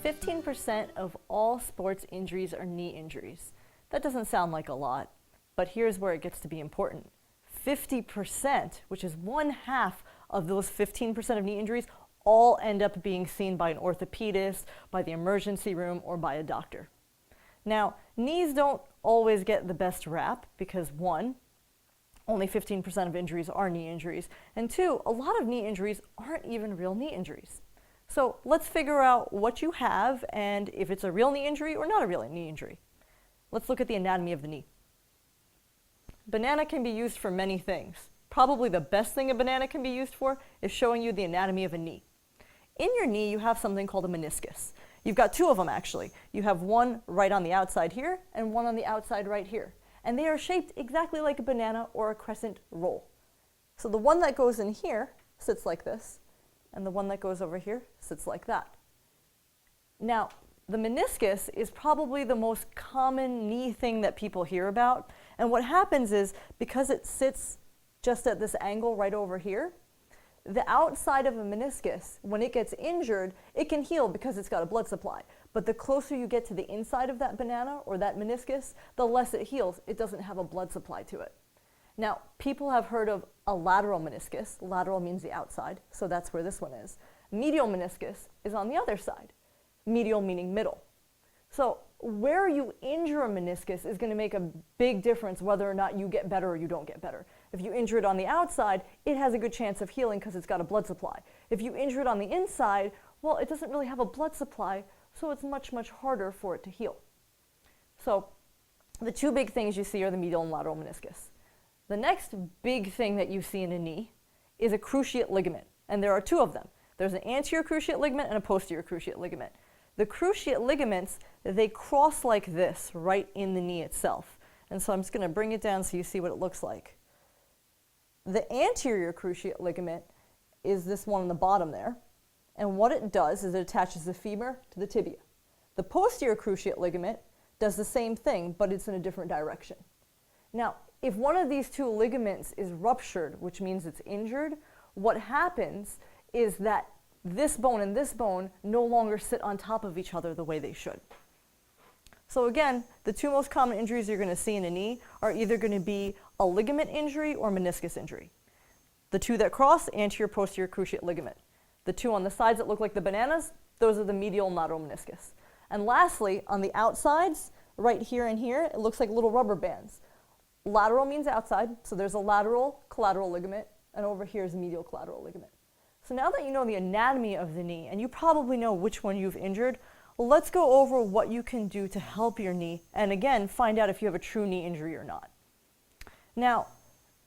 15% of all sports injuries are knee injuries. That doesn't sound like a lot, but here's where it gets to be important. 50%, which is 1/2 of those 15% of knee injuries, all end up being seen by an orthopedist, by the emergency room, or by a doctor. Now, knees don't always get the best rap because 1, only 15% of injuries are knee injuries, and 2, a lot of knee injuries aren't even real knee injuries. So let's figure out what you have and if it's a real knee injury or not a real knee injury. Let's look at the anatomy of the knee. Banana can be used for many things. Probably the best thing a banana can be used for is showing you the anatomy of a knee. In your knee, you have something called a meniscus. You've got 2 of them actually. You have one right on the outside here and one on the outside right here. And they are shaped exactly like a banana or a crescent roll. So the one that goes in here sits like this, and the one that goes over here sits like that. Now, the meniscus is probably the most common knee thing that people hear about. And what happens is, because it sits just at this angle right over here, the outside of a meniscus, when it gets injured, it can heal because it's got a blood supply. But the closer you get to the inside of that banana or that meniscus, the less it heals. It doesn't have a blood supply to it. Now, people have heard of a lateral meniscus. Lateral means the outside, so that's where this one is. Medial meniscus is on the other side. Medial meaning middle. So where you injure a meniscus is going to make a big difference whether or not you get better or you don't get better. If you injure it on the outside, it has a good chance of healing because it's got a blood supply. If you injure it on the inside, well, it doesn't really have a blood supply, so it's much, much harder for it to heal. So the 2 big things you see are the medial and lateral meniscus. The next big thing that you see in a knee is a cruciate ligament, and there are 2 of them. There's an anterior cruciate ligament and a posterior cruciate ligament. The cruciate ligaments, they cross like this right in the knee itself. And so I'm just going to bring it down so you see what it looks like. The anterior cruciate ligament is this one on the bottom there. And what it does is it attaches the femur to the tibia. The posterior cruciate ligament does the same thing, but it's in a different direction. Now, if one of these 2 ligaments is ruptured, which means it's injured, what happens is that this bone and this bone no longer sit on top of each other the way they should. So again, the 2 most common injuries you're going to see in a knee are either going to be a ligament injury or meniscus injury. The 2 that cross, anterior posterior cruciate ligament. The 2 on the sides that look like the bananas, those are the medial and lateral meniscus. And lastly, on the outsides, right here and here, it looks like little rubber bands. Lateral means outside, so there's a lateral collateral ligament, and over here is a medial collateral ligament. So now that you know the anatomy of the knee, and you probably know which one you've injured, let's go over what you can do to help your knee, and again, find out if you have a true knee injury or not. Now,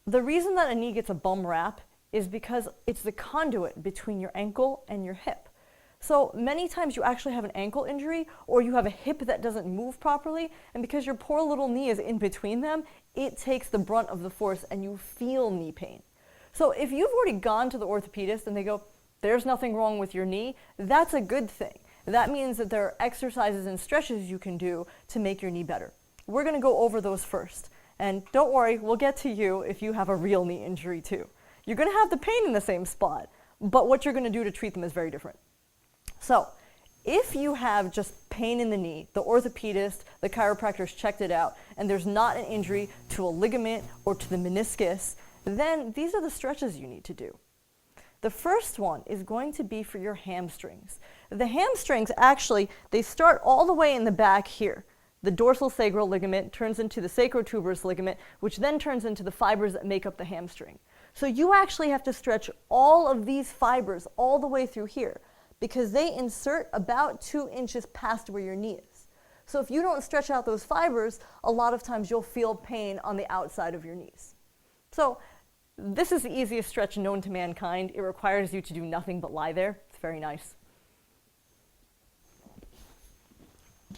the reason that a knee gets a bum rap is because it's the conduit between your ankle and your hip. So many times you actually have an ankle injury or you have a hip that doesn't move properly, and because your poor little knee is in between them, it takes the brunt of the force and you feel knee pain. So if you've already gone to the orthopedist and they go, there's nothing wrong with your knee, that's a good thing. That means that there are exercises and stretches you can do to make your knee better. We're going to go over those first. And don't worry, we'll get to you if you have a real knee injury too. You're going to have the pain in the same spot, but what you're going to do to treat them is very different. So if you have just pain in the knee, the orthopedist, the chiropractor's checked it out, and there's not an injury to a ligament or to the meniscus, then these are the stretches you need to do. The first one is going to be for your hamstrings. The hamstrings actually, they start all the way in the back here. The dorsal sacral ligament turns into the sacrotuberous ligament, which then turns into the fibers that make up the hamstring. So you actually have to stretch all of these fibers all the way through here because they insert about 2 inches past where your knee is. So if you don't stretch out those fibers, a lot of times you'll feel pain on the outside of your knees. So this is the easiest stretch known to mankind. It requires you to do nothing but lie there. It's very nice.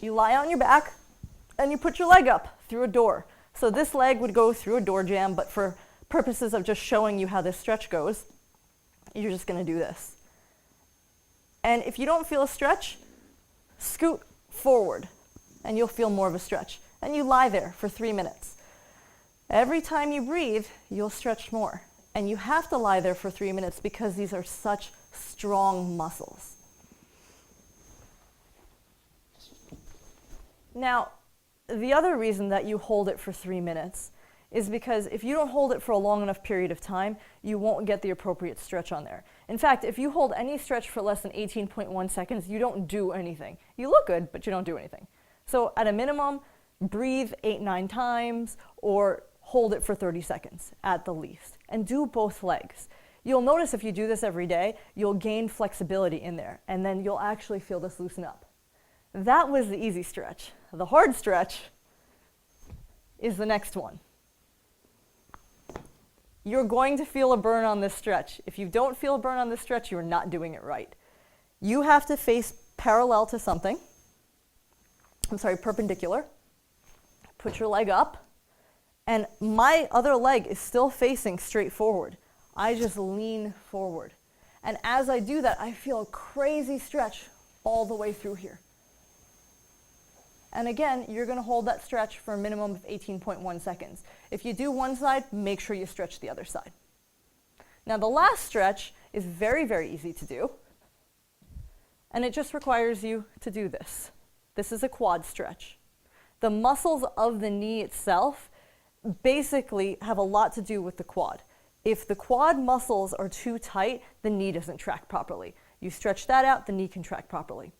You lie on your back and you put your leg up through a door. So this leg would go through a door jamb, but for purposes of just showing you how this stretch goes, you're just going to do this. And if you don't feel a stretch, scoot forward and you'll feel more of a stretch. And you lie there for 3 minutes. Every time you breathe, you'll stretch more. And you have to lie there for 3 minutes because these are such strong muscles. Now, the other reason that you hold it for 3 minutes is because if you don't hold it for a long enough period of time, you won't get the appropriate stretch on there. In fact, if you hold any stretch for less than 18.1 seconds, you don't do anything. You look good, but you don't do anything. So at a minimum, breathe 8-9 times or hold it for 30 seconds at the least, and do both legs. You'll notice if you do this every day, you'll gain flexibility in there, and then you'll actually feel this loosen up. That was the easy stretch. The hard stretch is the next one. You're going to feel a burn on this stretch. If you don't feel a burn on this stretch, you're not doing it right. You have to face parallel to something. Perpendicular. Put your leg up, and my other leg is still facing straight forward. I just lean forward. And as I do that, I feel a crazy stretch all the way through here. And again, you're going to hold that stretch for a minimum of 18.1 seconds. If you do one side, make sure you stretch the other side. Now the last stretch is very, very easy to do. And it just requires you to do this. This is a quad stretch. The muscles of the knee itself basically have a lot to do with the quad. If the quad muscles are too tight, the knee doesn't track properly. You stretch that out, the knee can track properly.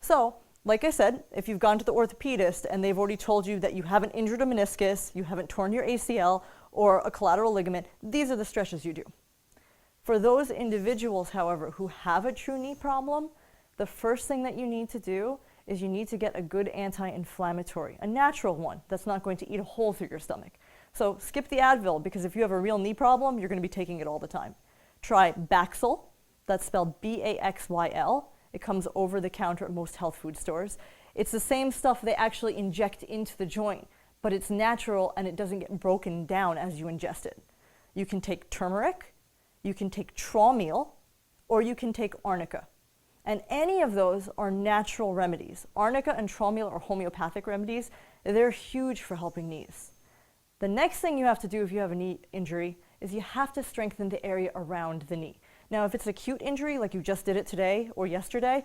So, like I said, if you've gone to the orthopedist and they've already told you that you haven't injured a meniscus, you haven't torn your ACL or a collateral ligament, these are the stretches you do. For those individuals, however, who have a true knee problem, the first thing that you need to do is you need to get a good anti-inflammatory, a natural one that's not going to eat a hole through your stomach. So skip the Advil, because if you have a real knee problem, you're going to be taking it all the time. Try Baxyl, that's spelled B-A-X-Y-L. It comes over the counter at most health food stores. It's the same stuff they actually inject into the joint, but it's natural and it doesn't get broken down as you ingest it. You can take turmeric, you can take Traumeal, or you can take arnica. And any of those are natural remedies. Arnica and Traumeal are homeopathic remedies. They're huge for helping knees. The next thing you have to do if you have a knee injury is you have to strengthen the area around the knee. Now, if it's an acute injury, like you just did it today or yesterday,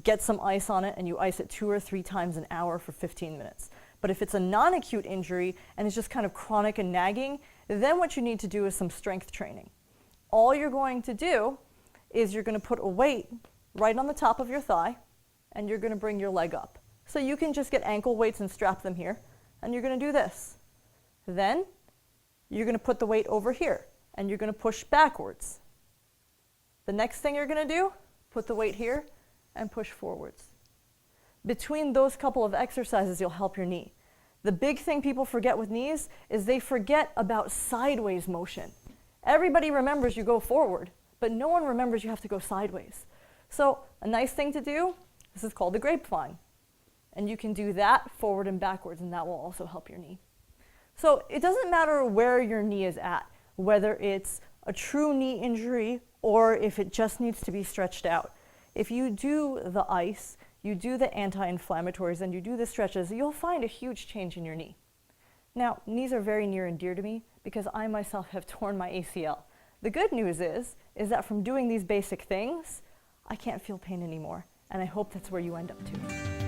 get some ice on it and you ice it 2 or 3 times an hour for 15 minutes. But if it's a non-acute injury and it's just kind of chronic and nagging, then what you need to do is some strength training. All you're going to do is you're going to put a weight right on the top of your thigh and you're going to bring your leg up. So you can just get ankle weights and strap them here, and you're going to do this. Then you're going to put the weight over here and you're going to push backwards. The next thing you're going to do, put the weight here and push forwards. Between those couple of exercises, you'll help your knee. The big thing people forget with knees is they forget about sideways motion. Everybody remembers you go forward, but no one remembers you have to go sideways. So a nice thing to do, this is called the grapevine. And you can do that forward and backwards, and that will also help your knee. So it doesn't matter where your knee is at, whether it's a true knee injury or if it just needs to be stretched out. If you do the ice, you do the anti-inflammatories, and you do the stretches, you'll find a huge change in your knee. Now, knees are very near and dear to me because I myself have torn my ACL. The good news is that from doing these basic things, I can't feel pain anymore, and I hope that's where you end up too.